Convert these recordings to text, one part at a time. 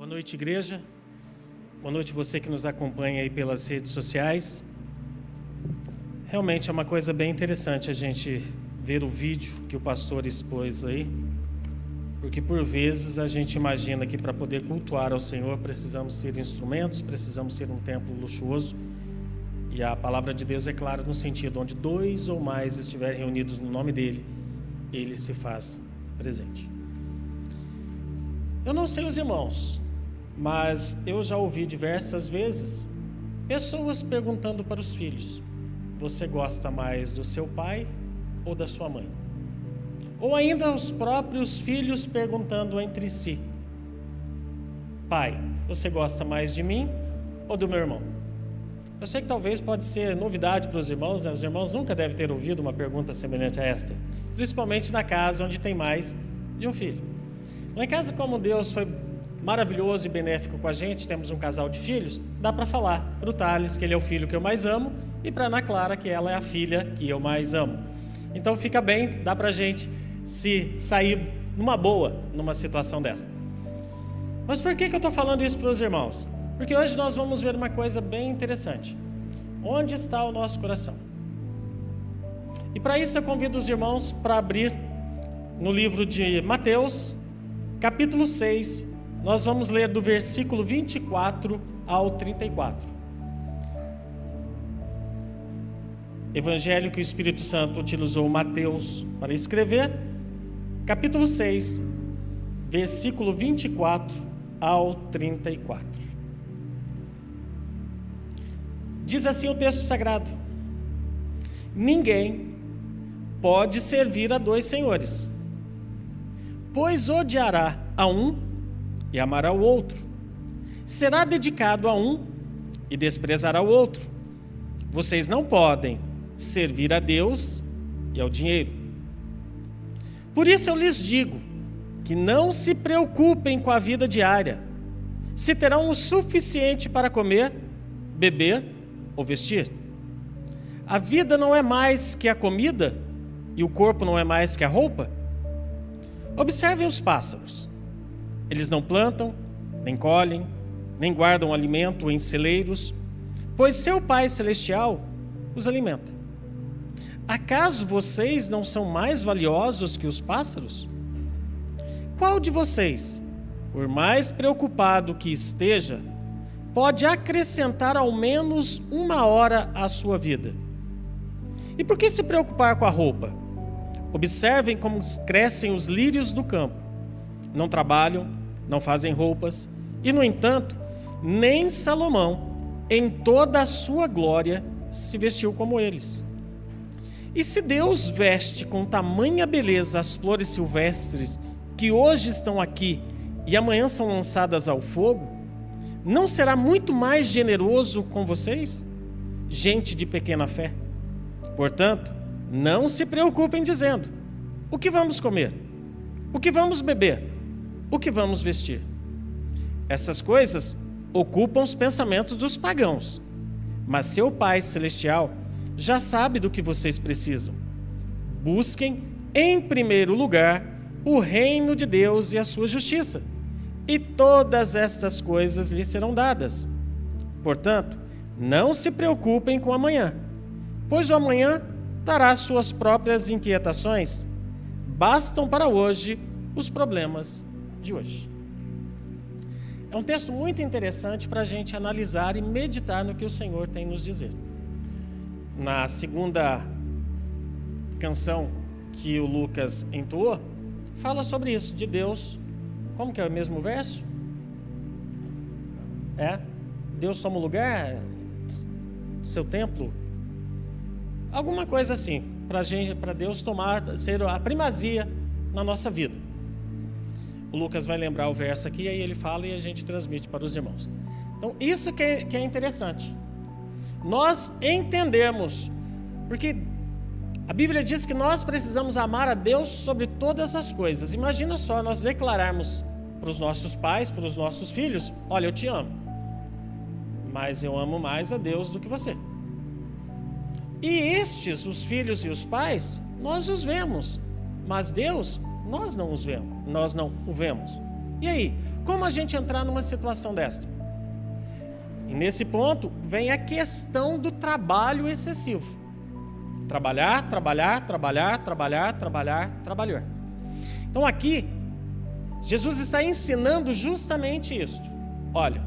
Boa noite, igreja. Boa noite você que nos acompanha aí pelas redes sociais. Realmente é uma coisa bem interessante a gente ver o vídeo que o pastor expôs aí, porque por vezes a gente imagina que para poder cultuar ao Senhor precisamos ter instrumentos, precisamos ter um templo luxuoso, e a palavra de Deus é clara no sentido: onde dois ou mais estiverem reunidos no nome dele, ele se faz presente. Eu não sei os irmãos, mas eu já ouvi diversas vezes pessoas perguntando para os filhos: você gosta mais do seu pai ou da sua mãe? Ou ainda os próprios filhos perguntando entre si: pai, você gosta mais de mim ou do meu irmão? Eu sei que talvez pode ser novidade para os irmãos, né? Os irmãos nunca devem ter ouvido uma pergunta semelhante a esta, principalmente na casa onde tem mais de um filho. Lá em casa, como Deus foi maravilhoso e benéfico com a gente, temos um casal de filhos, dá para falar para o Thales que ele é o filho que eu mais amo e para a Ana Clara que ela é a filha que eu mais amo. Então fica bem, dá para a gente se sair numa boa numa situação dessa. Mas por que eu estou falando isso para os irmãos? Porque hoje nós vamos ver uma coisa bem interessante. Onde está o nosso coração? E para isso eu convido os irmãos para abrir no livro de Mateus, capítulo 6, nós vamos ler do versículo 24 ao 34. Evangelho que o Espírito Santo utilizou Mateus para escrever, capítulo 6, versículo 24 ao 34. Diz assim o texto sagrado: ninguém pode servir a dois senhores, pois odiará a um e amará o outro, será dedicado a um e desprezará o outro. Vocês não podem servir a Deus e ao dinheiro. Por isso eu lhes digo que não se preocupem com a vida diária, se terão o suficiente para comer, beber ou vestir. A vida não é mais que a comida e o corpo não é mais que a roupa? Observem os pássaros. Eles não plantam, nem colhem, nem guardam alimento em celeiros, pois seu Pai Celestial os alimenta. Acaso vocês não são mais valiosos que os pássaros? Qual de vocês, por mais preocupado que esteja, pode acrescentar ao menos 1 hora à sua vida? E por que se preocupar com a roupa? Observem como crescem os lírios do campo. Não trabalham, não fazem roupas, e, no entanto, nem Salomão, em toda a sua glória, se vestiu como eles. E se Deus veste com tamanha beleza as flores silvestres que hoje estão aqui e amanhã são lançadas ao fogo, não será muito mais generoso com vocês, gente de pequena fé? Portanto, não se preocupem dizendo: o que vamos comer? O que vamos beber? O que vamos vestir? Essas coisas ocupam os pensamentos dos pagãos, mas seu Pai Celestial já sabe do que vocês precisam. Busquem, em primeiro lugar, o reino de Deus e a sua justiça, e todas estas coisas lhes serão dadas. Portanto, não se preocupem com o amanhã, pois o amanhã trará suas próprias inquietações. Bastam para hoje os problemas de hoje. É um texto muito interessante para a gente analisar e meditar no que o Senhor tem nos dizer. Na segunda canção que o Lucas entoou, fala sobre isso, de Deus. Como que é o mesmo verso? Deus toma o lugar, seu templo, alguma coisa assim, para Deus ser a primazia na nossa vida. O Lucas vai lembrar o verso aqui, aí ele fala e a gente transmite para os irmãos. Então, isso que é interessante. Nós entendemos, porque a Bíblia diz que nós precisamos amar a Deus sobre todas as coisas. Imagina só nós declararmos para os nossos pais, para os nossos filhos: olha, eu te amo, mas eu amo mais a Deus do que você. E estes, os filhos e os pais, nós os vemos, mas Deus, nós não o vemos. E aí, como a gente entrar numa situação desta? E nesse ponto vem a questão do trabalho excessivo. Trabalhar. Então aqui, Jesus está ensinando justamente isto. Olha,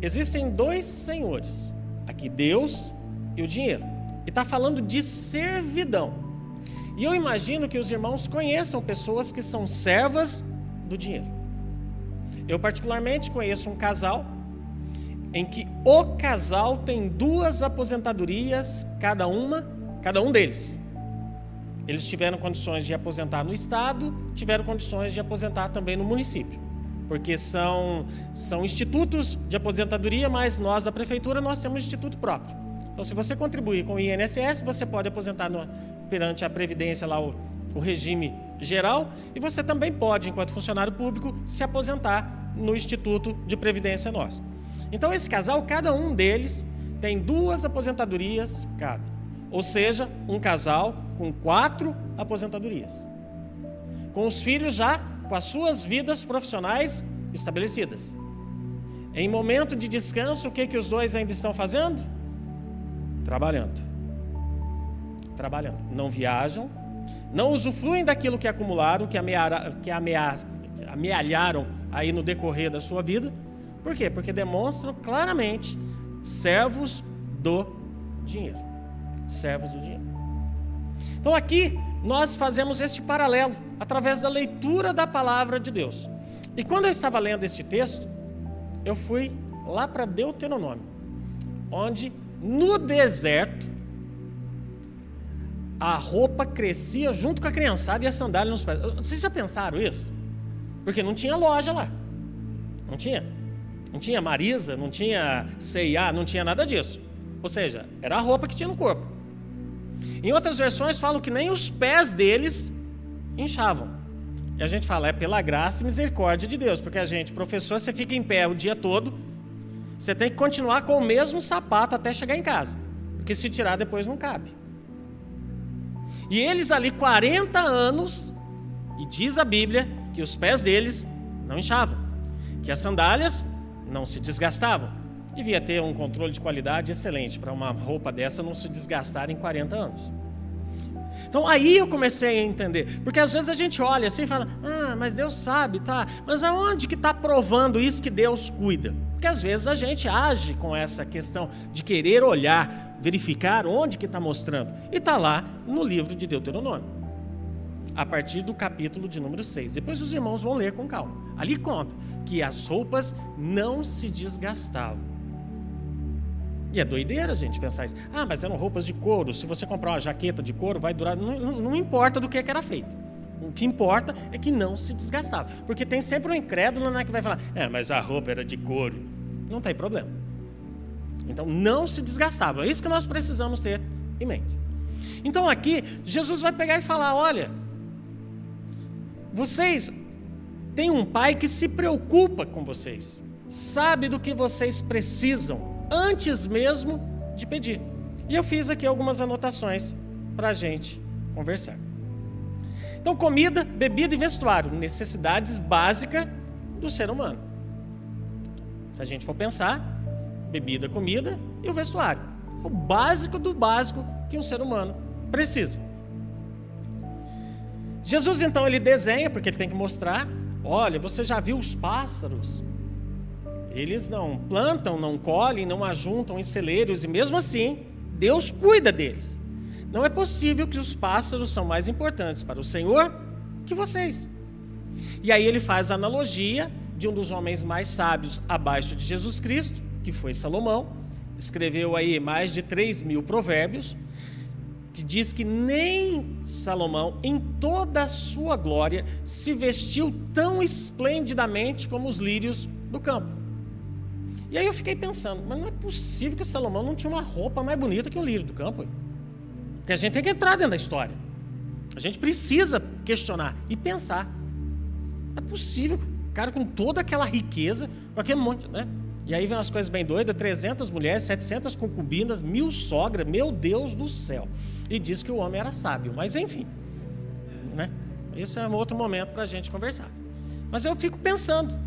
existem dois senhores, aqui Deus e o dinheiro. E está falando de servidão. E eu imagino que os irmãos conheçam pessoas que são servas do dinheiro. Eu particularmente conheço um casal em que o casal tem 2 aposentadorias, cada um deles. Eles tiveram condições de aposentar no estado, tiveram condições de aposentar também no município, porque são institutos de aposentadoria, mas nós da prefeitura nós temos um instituto próprio. Então, se você contribuir com o INSS, você pode aposentar perante a Previdência, lá o regime geral, e você também pode, enquanto funcionário público, se aposentar no Instituto de Previdência nosso. Então, esse casal, cada um deles tem 2 aposentadorias cada. Ou seja, um casal com 4 aposentadorias. Com os filhos já com as suas vidas profissionais estabelecidas. Em momento de descanso, o que os dois ainda estão fazendo? Trabalhando. Não viajam, não usufruem daquilo que acumularam, que amealharam aí no decorrer da sua vida. Por quê? Porque demonstram claramente servos do dinheiro. Servos do dinheiro. Então aqui nós fazemos este paralelo através da leitura da palavra de Deus. E quando eu estava lendo este texto, eu fui lá para Deuteronômio, onde no deserto a roupa crescia junto com a criançada e a sandália nos pés. Vocês já pensaram isso? Porque não tinha loja lá. Não tinha Marisa, não tinha C&A, não tinha nada disso. Ou seja, era a roupa que tinha no corpo. Em outras versões falam que nem os pés deles inchavam. E a gente fala, é pela graça e misericórdia de Deus, porque a gente, professor, você fica em pé o dia todo, você tem que continuar com o mesmo sapato até chegar em casa, porque se tirar depois não cabe. E eles ali 40 anos, e diz a Bíblia que os pés deles não inchavam, que as sandálias não se desgastavam. Devia ter um controle de qualidade excelente para uma roupa dessa não se desgastar em 40 anos. Então aí eu comecei a entender, porque às vezes a gente olha assim e fala, mas Deus sabe, tá? Mas aonde que está provando isso que Deus cuida? Porque às vezes a gente age com essa questão de querer olhar, verificar onde que está mostrando. E está lá no livro de Deuteronômio, a partir do capítulo de número 6. Depois os irmãos vão ler com calma. Ali conta que as roupas não se desgastavam. E é doideira a gente pensar isso. Mas eram roupas de couro. Se você comprar uma jaqueta de couro, vai durar. Não importa do que era feito. O que importa é que não se desgastava. Porque tem sempre um incrédulo, né, que vai falar, mas a roupa era de couro. Não tem problema. Então não se desgastava. É isso que nós precisamos ter em mente. Então aqui, Jesus vai pegar e falar, olha, vocês têm um pai que se preocupa com vocês. Sabe do que vocês precisam antes mesmo de pedir. E eu fiz aqui algumas anotações para a gente conversar. Então, comida, bebida e vestuário, necessidades básicas do ser humano. Se a gente for pensar, bebida, comida e o vestuário. O básico do básico que um ser humano precisa. Jesus, então, ele desenha, porque ele tem que mostrar, olha, você já viu os pássaros? Eles não plantam, não colhem, não ajuntam em celeiros, e mesmo assim, Deus cuida deles. Não é possível que os pássaros são mais importantes para o Senhor que vocês. E aí ele faz a analogia de um dos homens mais sábios abaixo de Jesus Cristo, que foi Salomão, escreveu aí mais de 3.000 provérbios, que diz que nem Salomão, em toda a sua glória, se vestiu tão esplendidamente como os lírios do campo. E aí eu fiquei pensando, mas não é possível que Salomão não tinha uma roupa mais bonita que o lírio do campo. Porque a gente tem que entrar dentro da história. A gente precisa questionar e pensar. Não é possível, cara, com toda aquela riqueza, com aquele monte, né? E aí vem umas coisas bem doidas, 300 mulheres, 700 concubinas, 1000 sogras, meu Deus do céu. E diz que o homem era sábio, mas enfim, né? Esse é um outro momento para a gente conversar. Mas eu fico pensando,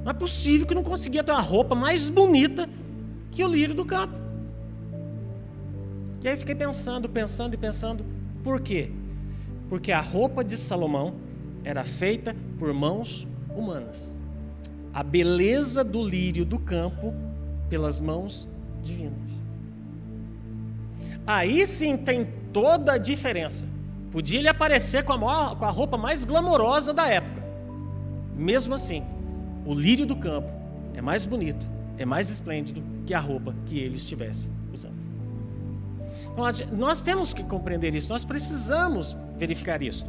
não é possível que não conseguia ter uma roupa mais bonita que o lírio do campo. E aí eu fiquei pensando, por quê? Porque a roupa de Salomão era feita por mãos humanas. A beleza do lírio do campo pelas mãos divinas. Aí sim tem toda a diferença. Podia ele aparecer com a roupa mais glamourosa da época. Mesmo assim, o lírio do campo é mais bonito, é mais esplêndido que a roupa que ele estivesse usando. Então, nós temos que compreender isso, nós precisamos verificar isso.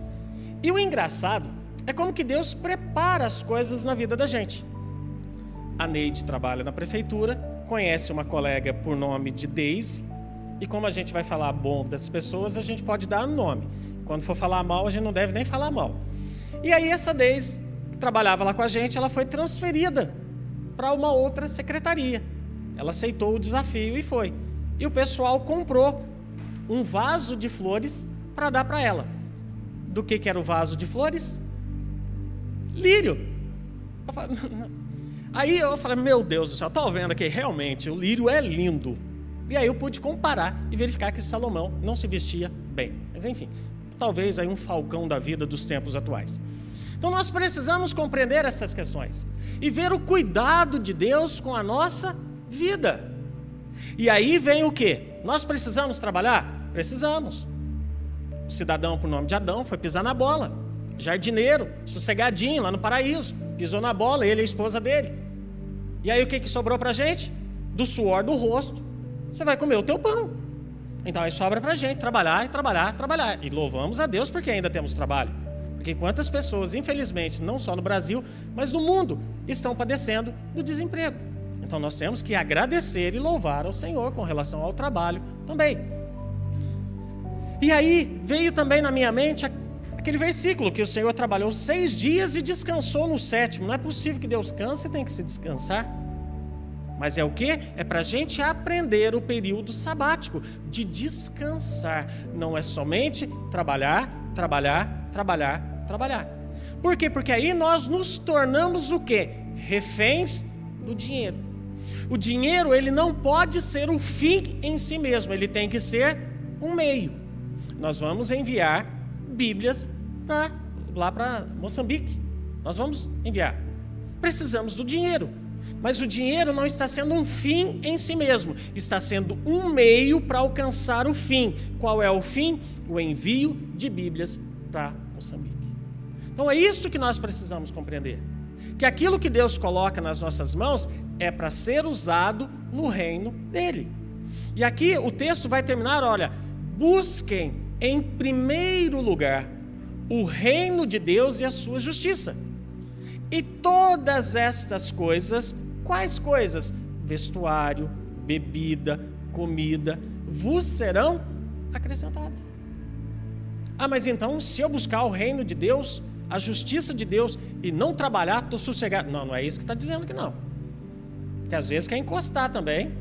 E o engraçado é como que Deus prepara as coisas na vida da gente. A Neide trabalha na prefeitura, conhece uma colega por nome de Deise, e como a gente vai falar bom das pessoas, a gente pode dar um nome. Quando for falar mal, a gente não deve nem falar mal. E aí essa Deise, que trabalhava lá com a gente, ela foi transferida para uma outra secretaria. Ela aceitou o desafio e foi. E o pessoal comprou um vaso de flores para dar para ela. Do que era o vaso de flores? Lírio. Aí eu falei, meu Deus do céu, estou vendo que realmente o lírio é lindo. E aí eu pude comparar e verificar que Salomão não se vestia bem. Mas enfim, talvez aí um falcão da vida dos tempos atuais. Então nós precisamos compreender essas questões e ver o cuidado de Deus com a nossa vida. E aí vem o quê? Nós precisamos trabalhar? Precisamos. O cidadão por nome de Adão foi pisar na bola. Jardineiro, sossegadinho lá no paraíso. Pisou na bola, ele e a esposa dele. E aí o que sobrou pra gente? Do suor do rosto, você vai comer o teu pão. Então aí sobra pra gente trabalhar e trabalhar, trabalhar. E louvamos a Deus porque ainda temos trabalho. Porque quantas pessoas, infelizmente, não só no Brasil, mas no mundo, estão padecendo do desemprego. Então nós temos que agradecer e louvar ao Senhor com relação ao trabalho também. E aí veio também na minha mente aquele versículo que o Senhor trabalhou 6 dias e descansou no 7º. Não é possível que Deus canse e tem que se descansar. Mas é o quê? É para a gente aprender o período sabático, de descansar. Não é somente trabalhar, trabalhar, trabalhar, trabalhar. Por quê? Porque aí nós nos tornamos o quê? Reféns do dinheiro. O dinheiro, ele não pode ser o fim em si mesmo, ele tem que ser um meio. Nós vamos enviar Bíblias lá para Moçambique. Nós vamos enviar. Precisamos do dinheiro. Mas o dinheiro não está sendo um fim em si mesmo, está sendo um meio para alcançar o fim. Qual é o fim? O envio de Bíblias para Moçambique. Então é isso que nós precisamos compreender. Que aquilo que Deus coloca nas nossas mãos é para ser usado no reino dele. E aqui o texto vai terminar, olha, busquem em primeiro lugar o reino de Deus e a sua justiça. E todas estas coisas, quais coisas? Vestuário, bebida, comida, vos serão acrescentadas. Ah, mas então, se eu buscar o reino de Deus, a justiça de Deus, e não trabalhar, estou sossegado. Não é isso que está dizendo que não. Porque às vezes quer encostar também,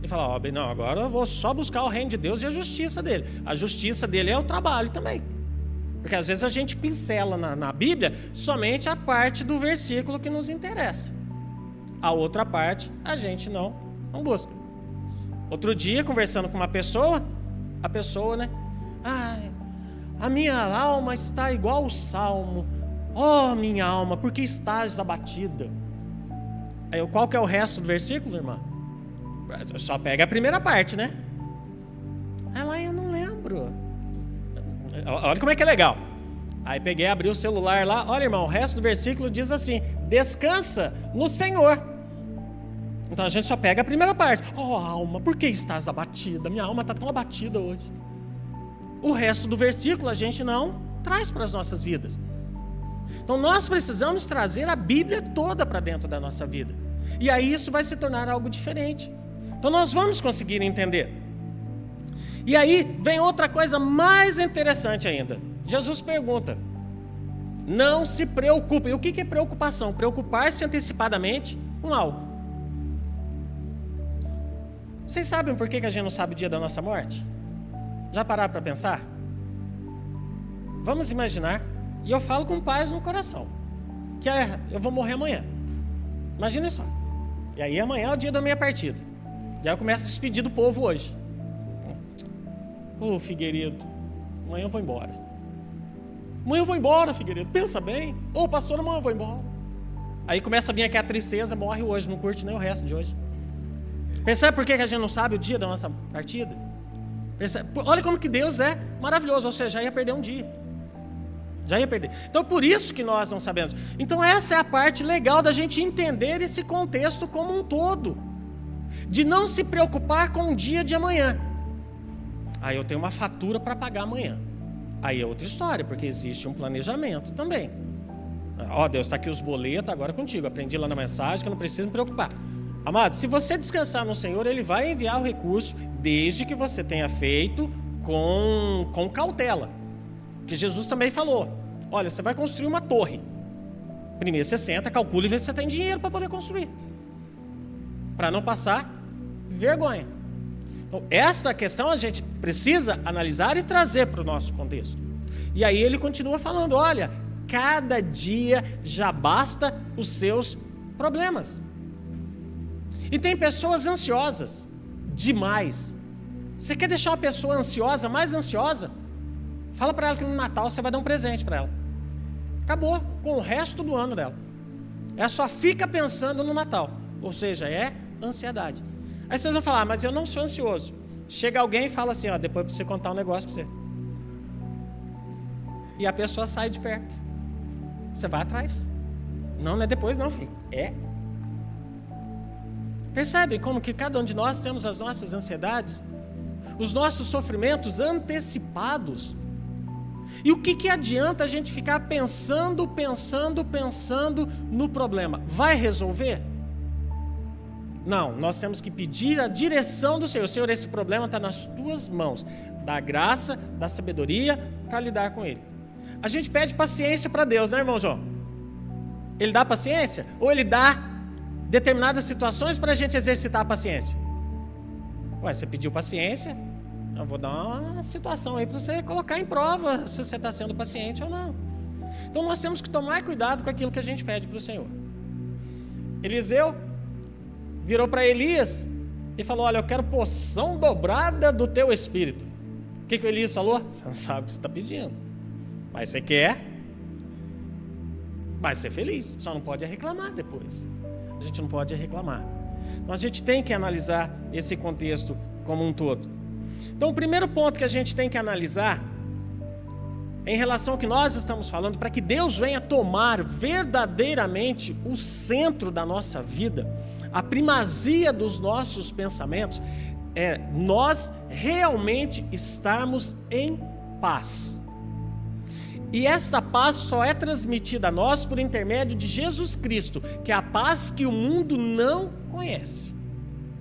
e falar, ó, não, agora eu vou só buscar o reino de Deus e a justiça dele. A justiça dele é o trabalho também. Porque às vezes a gente pincela na Bíblia somente a parte do versículo que nos interessa. A outra parte a gente não busca. Outro dia, conversando com uma pessoa, a pessoa, né? A minha alma está igual o Salmo. Oh, minha alma, por que estás abatida? Aí, qual que é o resto do versículo, irmã? Só pega a primeira parte, né? Ela, eu não lembro. Olha como é que é legal. Aí peguei, abri o celular lá. Olha, irmão, o resto do versículo diz assim: descansa no Senhor. Então a gente só pega a primeira parte. Oh, alma, por que estás abatida? Minha alma está tão abatida hoje. O resto do versículo a gente não traz para as nossas vidas. Então nós precisamos trazer a Bíblia toda para dentro da nossa vida. E aí isso vai se tornar algo diferente. Então nós vamos conseguir entender. E aí vem outra coisa mais interessante ainda. Jesus pergunta: não se preocupem. O que é preocupação? Preocupar-se antecipadamente com algo. Vocês sabem por que a gente não sabe o dia da nossa morte? Já pararam para pensar? Vamos imaginar, e eu falo com paz no coração, que eu vou morrer amanhã. Imagina só. E aí amanhã é o dia da minha partida. E aí eu começo a despedir do povo hoje. Ô, Figueiredo, amanhã eu vou embora. Amanhã eu vou embora, Figueiredo, pensa bem. Ô, pastor, amanhã eu vou embora. Aí começa a vir aqui a tristeza, morre hoje, não curte nem o resto de hoje. Percebe por que a gente não sabe o dia da nossa partida? Percebe? Olha como que Deus é maravilhoso, ou seja, já ia perder um dia. Já ia perder. Então, por isso que nós não sabemos. Então, essa é a parte legal da gente entender esse contexto como um todo. De não se preocupar com o dia de amanhã. Aí eu tenho uma fatura para pagar amanhã. Aí é outra história, porque existe um planejamento também. Ó, Deus, está aqui os boletos, agora é contigo. Aprendi lá na mensagem que eu não preciso me preocupar. Amado, se você descansar no Senhor, Ele vai enviar o recurso, desde que você tenha feito com cautela. Que Jesus também falou, olha, você vai construir uma torre. Primeiro você senta, calcula e vê se você tem dinheiro para poder construir. Para não passar vergonha. Então, esta questão a gente precisa analisar e trazer para o nosso contexto. E aí ele continua falando, olha, cada dia já basta os seus problemas. E tem pessoas ansiosas demais. Você quer deixar uma pessoa ansiosa, mais ansiosa? Fala para ela que no Natal você vai dar um presente para ela. Acabou com o resto do ano dela. Ela só fica pensando no Natal. Ou seja, é ansiedade. Aí vocês vão falar, mas eu não sou ansioso. Chega alguém e fala assim, ó, depois para você contar um negócio para você. E a pessoa sai de perto. Você vai atrás. Não é depois não, filho. É. Percebe como que cada um de nós temos as nossas ansiedades? Os nossos sofrimentos antecipados. E o que adianta a gente ficar pensando no problema? Vai resolver? Não, nós temos que pedir a direção do Senhor. Senhor, esse problema está nas tuas mãos. Da graça, da sabedoria para lidar com ele. A gente pede paciência para Deus, né, irmão João? Ele dá paciência? Ou ele dá determinadas situações para a gente exercitar a paciência? Ué, você pediu paciência? Eu vou dar uma situação aí para você colocar em prova se você está sendo paciente ou não. Então nós temos que tomar cuidado com aquilo que a gente pede para o Senhor. Eliseu virou para Elias e falou, olha, eu quero porção dobrada do teu espírito. O que o Elias falou? Você não sabe o que você está pedindo, mas você quer, vai ser feliz, só não pode reclamar depois. A gente não pode reclamar. Então a gente tem que analisar esse contexto como um todo. Então o primeiro ponto que a gente tem que analisar em relação ao que nós estamos falando, para que Deus venha tomar verdadeiramente o centro da nossa vida, a primazia dos nossos pensamentos, é nós realmente estarmos em paz. E esta paz só é transmitida a nós por intermédio de Jesus Cristo, que é a paz que o mundo não conhece.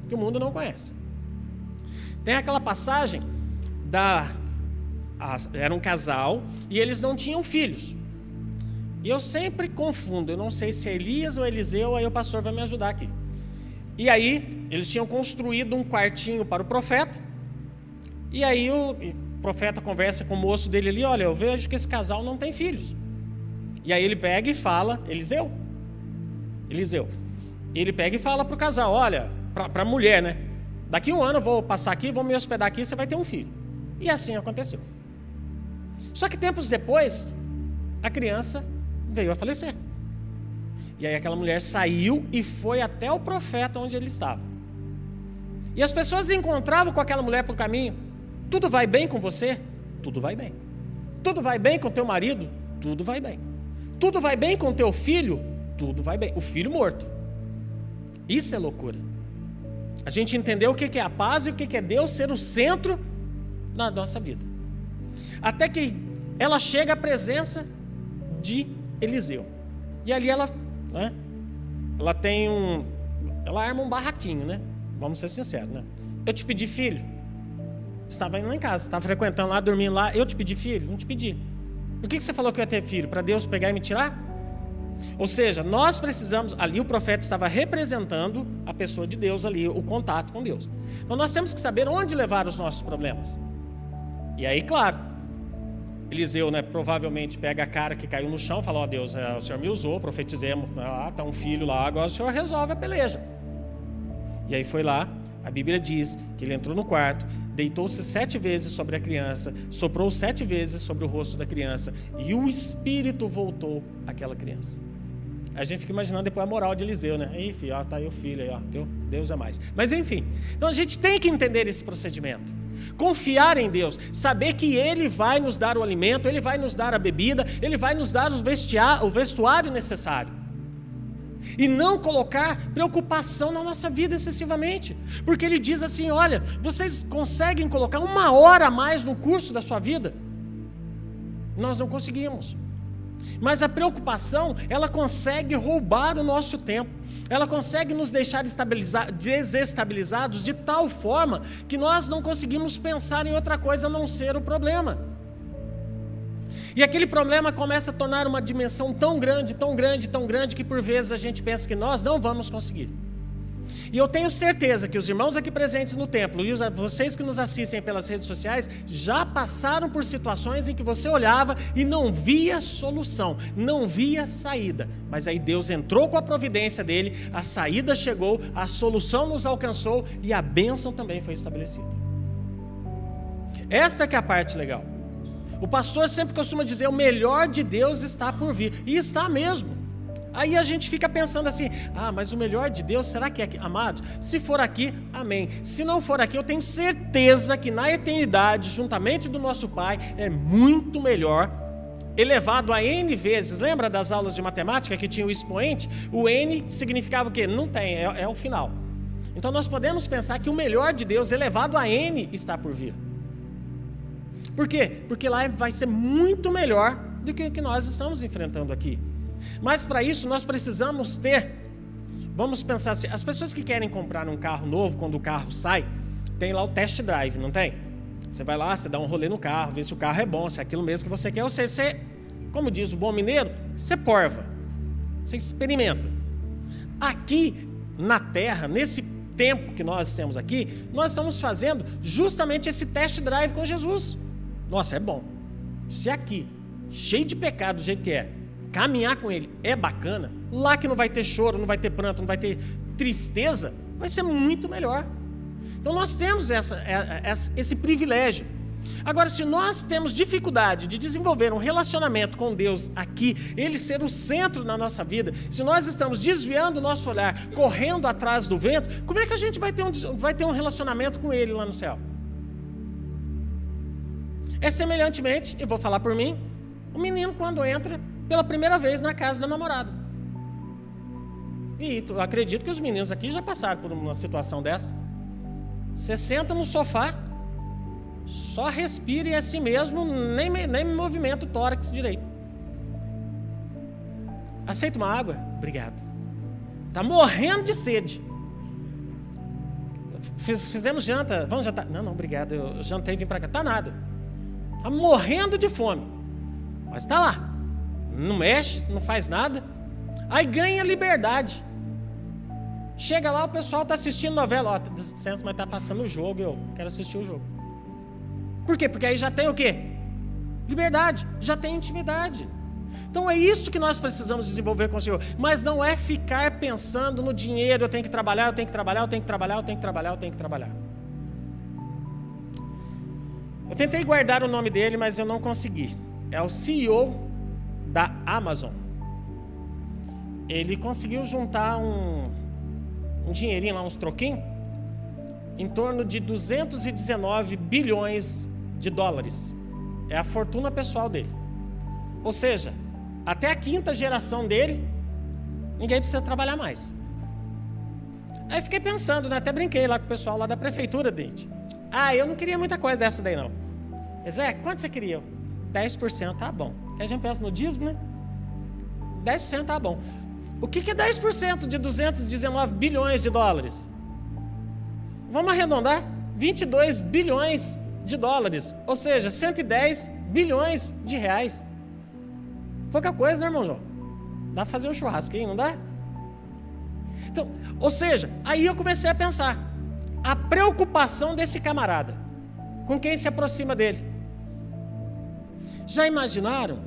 Que o mundo não conhece. Tem aquela passagem era um casal e eles não tinham filhos. E eu sempre confundo, eu não sei se é Elias ou Eliseu, aí o pastor vai me ajudar aqui. E aí, eles tinham construído um quartinho para o profeta, e aí o profeta conversa com o moço dele ali, olha, eu vejo que esse casal não tem filhos. E aí ele pega e fala, Eliseu, ele pega e fala para o casal, olha, para a mulher, né? Daqui um ano eu vou passar aqui, vou me hospedar aqui, você vai ter um filho. E assim aconteceu. Só que tempos depois, a criança veio a falecer. E aí aquela mulher saiu e foi até o profeta onde ele estava. E as pessoas encontravam com aquela mulher pelo caminho. Tudo vai bem com você? Tudo vai bem. Tudo vai bem com teu marido? Tudo vai bem. Tudo vai bem com teu filho? Tudo vai bem. O filho morto. Isso é loucura. A gente entendeu o que é a paz e o que é Deus ser o centro da nossa vida. Até que ela chega à presença de Eliseu. E ali ela arma um barraquinho, né? Vamos ser sinceros, né? Eu te pedi filho. Estava indo lá em casa, estava frequentando lá, dormindo lá. Eu te pedi filho? Não te pedi. Por que você falou que eu ia ter filho? Para Deus pegar e me tirar? Ou seja, nós precisamos, ali o profeta estava representando a pessoa de Deus ali, o contato com Deus. Então nós temos que saber onde levar os nossos problemas. E aí, claro, Eliseu, né, provavelmente pega a cara que caiu no chão e fala: ó Deus, o Senhor me usou, profetizemos, tá um filho lá, agora o Senhor resolve a peleja. E aí foi lá, a Bíblia diz que ele entrou no quarto, deitou-se 7 vezes sobre a criança, soprou 7 vezes sobre o rosto da criança, e o espírito voltou àquela criança. A gente fica imaginando depois a moral de Eliseu, né? Aí, filho, ó, tá aí o filho aí, ó, viu? Deus é mais. Mas enfim, então a gente tem que entender esse procedimento. Confiar em Deus, saber que Ele vai nos dar o alimento, Ele vai nos dar a bebida, Ele vai nos dar o vestuário necessário. E não colocar preocupação na nossa vida excessivamente. Porque Ele diz assim: olha, vocês conseguem colocar 1 hora a mais no curso da sua vida? Nós não conseguimos. Mas a preocupação, ela consegue roubar o nosso tempo. Ela consegue nos deixar desestabilizados de tal forma que nós não conseguimos pensar em outra coisa a não ser o problema. E aquele problema começa a tornar uma dimensão tão grande, tão grande, tão grande, que por vezes a gente pensa que nós não vamos conseguir. E eu tenho certeza que os irmãos aqui presentes no templo e vocês que nos assistem pelas redes sociais já passaram por situações em que você olhava e não via solução, não via saída. Mas aí Deus entrou com a providência dele, a saída chegou, a solução nos alcançou e a bênção também foi estabelecida. Essa que é a parte legal. O pastor sempre costuma dizer: o melhor de Deus está por vir. E está mesmo. Aí a gente fica pensando assim: mas o melhor de Deus, será que é aqui? Amados, se for aqui, amém. Se não for aqui, eu tenho certeza que na eternidade, juntamente do nosso Pai, é muito melhor, elevado a N vezes. Lembra das aulas de matemática que tinha o expoente? O N significava o quê? Não tem, é o final. Então nós podemos pensar que o melhor de Deus, elevado a N, está por vir. Por quê? Porque lá vai ser muito melhor do que o que nós estamos enfrentando aqui. Mas para isso nós precisamos vamos pensar assim, as pessoas que querem comprar um carro novo, quando o carro sai, tem lá o test drive, não tem? Você vai lá, você dá um rolê no carro, vê se o carro é bom, se é aquilo mesmo que você quer, ou seja, você, como diz o bom mineiro, você porva, você experimenta. Aqui na terra, nesse tempo que nós temos aqui, nós estamos fazendo justamente esse test drive com Jesus. Nossa, é bom. Se aqui, cheio de pecado do jeito que é, caminhar com Ele é bacana, lá que não vai ter choro, não vai ter pranto, não vai ter tristeza, vai ser muito melhor. Então nós temos esse privilégio. Agora, se nós temos dificuldade de desenvolver um relacionamento com Deus aqui, Ele ser o centro na nossa vida, se nós estamos desviando o nosso olhar, correndo atrás do vento, como é que a gente vai ter um relacionamento com Ele lá no céu? É semelhantemente, eu vou falar por mim, o menino quando entra pela primeira vez na casa da namorada. E eu acredito que os meninos aqui já passaram por uma situação dessa. Você senta no sofá, só respira e é assim mesmo, nem movimenta o tórax direito. Aceita uma água? Obrigado. Está morrendo de sede. Fizemos janta, vamos jantar? Não, obrigado, eu jantei e vim para cá. Tá nada. Está morrendo de fome. Mas está lá. Não mexe, não faz nada. Aí ganha liberdade. Chega lá, o pessoal está assistindo novela. Licença, mas está passando o jogo, eu quero assistir o jogo. Por quê? Porque aí já tem o quê? Liberdade, já tem intimidade. Então é isso que nós precisamos desenvolver com o Senhor. Mas não é ficar pensando no dinheiro, eu tenho que trabalhar, eu tenho que trabalhar, eu tenho que trabalhar, eu tenho que trabalhar, eu tenho que trabalhar. Eu tentei guardar o nome dele, mas eu não consegui. É o CEO da Amazon. Ele conseguiu juntar um dinheirinho lá, uns troquinhos, em torno de 219 bilhões de dólares. É a fortuna pessoal dele. Ou seja, até a 5ª geração dele, ninguém precisa trabalhar mais. Aí fiquei pensando, né? Até brinquei lá com o pessoal lá da prefeitura dele. Eu não queria muita coisa dessa daí não. Zé, quanto você queria? 10%, tá bom. Que a gente pensa no dízimo, né? 10% tá bom. O que é 10% de 219 bilhões de dólares? Vamos arredondar? 22 bilhões de dólares. Ou seja, 110 bilhões de reais. Pouca coisa, né, irmão João? Dá para fazer um churrasco aí, não dá? Então, ou seja, aí eu comecei a pensar. A preocupação desse camarada. Com quem se aproxima dele. Já imaginaram?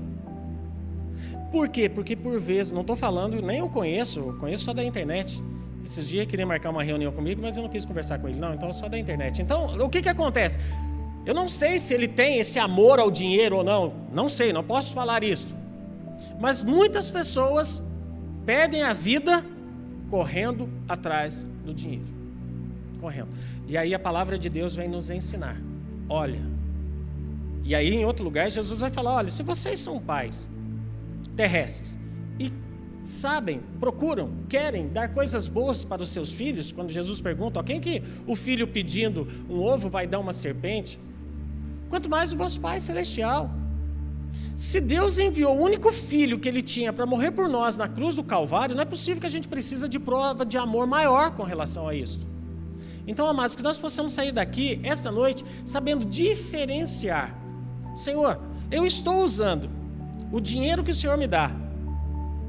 Por quê? Porque por vezes, não estou falando, nem eu conheço só da internet. Esses dias queria marcar uma reunião comigo, mas eu não quis conversar com ele, não, então é só da internet. Então, o que acontece? Eu não sei se ele tem esse amor ao dinheiro ou não sei, não posso falar isso. Mas muitas pessoas perdem a vida correndo atrás do dinheiro. Correndo. E aí a palavra de Deus vem nos ensinar. Olha, e aí em outro lugar Jesus vai falar, olha, se vocês são pais terrestres e sabem, procuram, querem dar coisas boas para os seus filhos, quando Jesus pergunta, quem que o filho pedindo um ovo vai dar uma serpente? Quanto mais o vosso Pai Celestial. Se Deus enviou o único filho que ele tinha para morrer por nós na cruz do Calvário, não é possível que a gente precise de prova de amor maior com relação a isso. Então, amados, que nós possamos sair daqui esta noite sabendo diferenciar. Senhor, eu estou usando o dinheiro que o Senhor me dá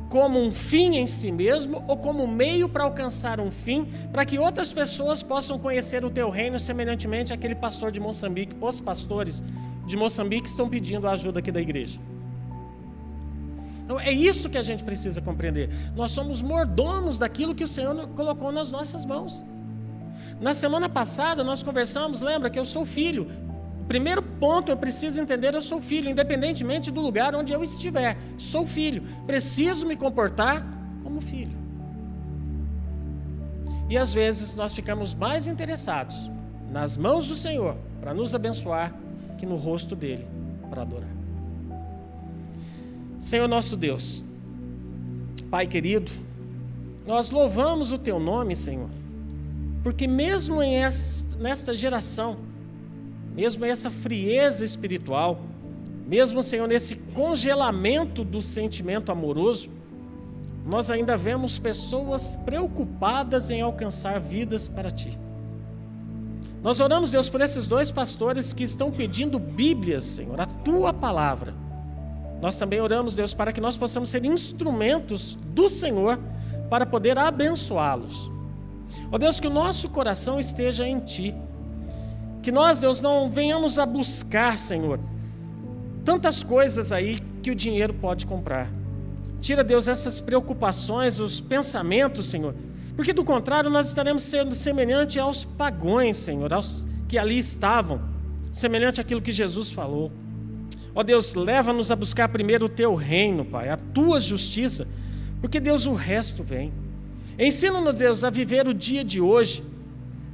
como um fim em si mesmo ou como meio para alcançar um fim, para que outras pessoas possam conhecer o teu reino, semelhantemente àquele pastor de Moçambique, os pastores de Moçambique estão pedindo a ajuda aqui da igreja. Então, é isso que a gente precisa compreender. Nós somos mordomos daquilo que o Senhor colocou nas nossas mãos. Na semana passada nós conversamos, lembra que eu sou filho. O primeiro ponto eu preciso entender, eu sou filho, independentemente do lugar onde eu estiver. Sou filho, preciso me comportar como filho. E às vezes nós ficamos mais interessados nas mãos do Senhor para nos abençoar que no rosto dele para adorar. Senhor nosso Deus, Pai querido, nós louvamos o teu nome, Senhor, porque mesmo nesta geração, mesmo essa frieza espiritual, mesmo, Senhor, nesse congelamento do sentimento amoroso, nós ainda vemos pessoas preocupadas em alcançar vidas para Ti. Nós oramos, Deus, por esses dois pastores que estão pedindo Bíblias, Senhor, a Tua palavra. Nós também oramos, Deus, para que nós possamos ser instrumentos do Senhor para poder abençoá-los. Ó Deus, que o nosso coração esteja em Ti. Que nós, Deus, não venhamos a buscar, Senhor, tantas coisas aí que o dinheiro pode comprar. Tira, Deus, essas preocupações, os pensamentos, Senhor, porque do contrário nós estaremos sendo semelhante aos pagãos, Senhor, aos que ali estavam, semelhante àquilo que Jesus falou. Ó Deus, leva-nos a buscar primeiro o Teu reino, Pai, a Tua justiça, porque, Deus, o resto vem. Ensina-nos, Deus, a viver o dia de hoje,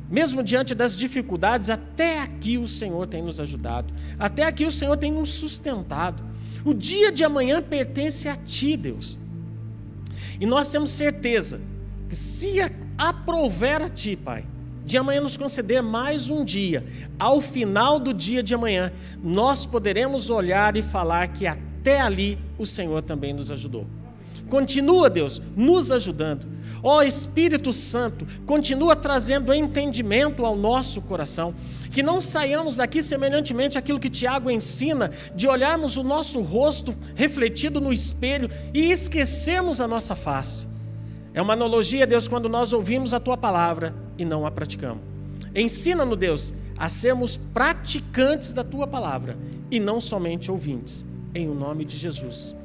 mesmo diante das dificuldades. Até aqui o Senhor tem nos ajudado, até aqui o Senhor tem nos sustentado. O dia de amanhã pertence a Ti, Deus, e nós temos certeza que se aprouver a Ti, Pai, de amanhã nos conceder mais um dia, ao final do dia de amanhã, nós poderemos olhar e falar que até ali o Senhor também nos ajudou. Continua, Deus, nos ajudando. Ó Espírito Santo, continua trazendo entendimento ao nosso coração, que não saiamos daqui semelhantemente àquilo que Tiago ensina, de olharmos o nosso rosto refletido no espelho e esquecemos a nossa face. É uma analogia, Deus, quando nós ouvimos a Tua palavra e não a praticamos. Ensina-nos, Deus, a sermos praticantes da Tua palavra e não somente ouvintes. Em o nome de Jesus.